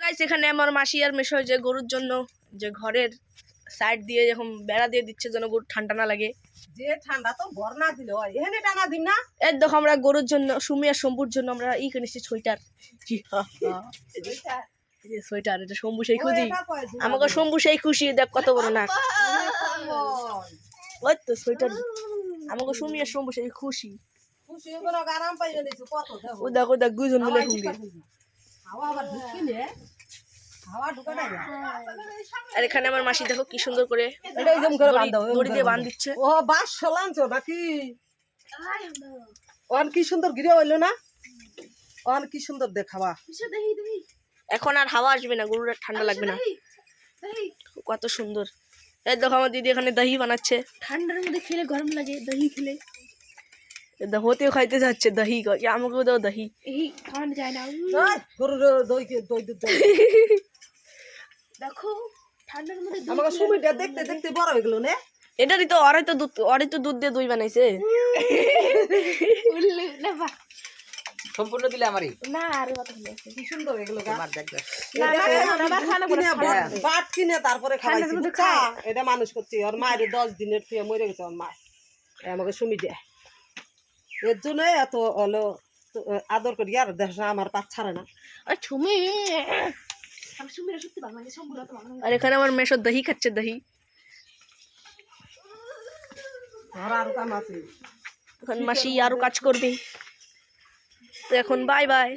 Guys এখানে আমার মাসি আর মেশো যে গরুর জন্য যে ঘরের সাইড দিয়ে যখন বেড়া দিয়ে দিচ্ছে যেন গরু ঠান্ডা না লাগে। যে ঠান্ডা তো ঘর না দিলে হয়, এখানে টানা দিন না। এই দেখো আমরা গরুর জন্য সুমি আর শম্ভুর জন্য আমরা কিনেছি সোয়েটার। সোয়েটার এটা শম্ভু সেই খুশি, আমাকে শম্ভু সেই খুশি, দেখ কত বড় নাক। ওই তো সোয়েটার আমাকে সুমি আর শম্ভু সেই খুশি। ও দেখো দেখ দুইজন মিলে সঙ্গে। আর এখানে আমার মাসি দেখো কি সুন্দর করে দড়ি দিয়ে বাঁধ দিচ্ছে। ও বাস সলাঞ্চো নাকি? ওর কি সুন্দর গিরে হইলো না, ওর কি সুন্দর দেখাবা। এখন আর হাওয়া আসবে না, গরুর আর ঠান্ডা লাগবে না, কত সুন্দর। এই দেখো আমার দিদি এখানে দহি বানাচ্ছে, ঠান্ডার মধ্যে খেলে গরম লাগে দহি খেলে। হতেও খাইতে যাচ্ছে দহি, আমাকেও দাও দহি, এই খাওয়ানো যায় না। গরুর দই দই দুধ দেখো ঠান্ডার মধ্যে আমাকে সুমিটা দেখতে দেখতে বড় হয়ে গেল না। এটারই তো অরাই তো দুধ দিয়ে দই বানাইছে। সম্পূর্ণ দিলে আমারই না আরে কথা বলছে কি সুন্দর এগুলো আমার দেখ বাট কিনে তারপরে খাওয়াইছি বুঝছা? এটা মানুষ করছি, ওর মায়ের 10 দিনের থেকে মরে গেছে ওর মা, আমাকে সুমি দেয়। এর জন্য এত হলো আদর করি, আর দেখ আমার পাত ছাড়ে না। আর এখানে আমার মেশো দহি খাচ্ছে, দহি। আর আর কাম আছে, এখন মাসি আরো কাজ করবে। তো এখন বাই বাই।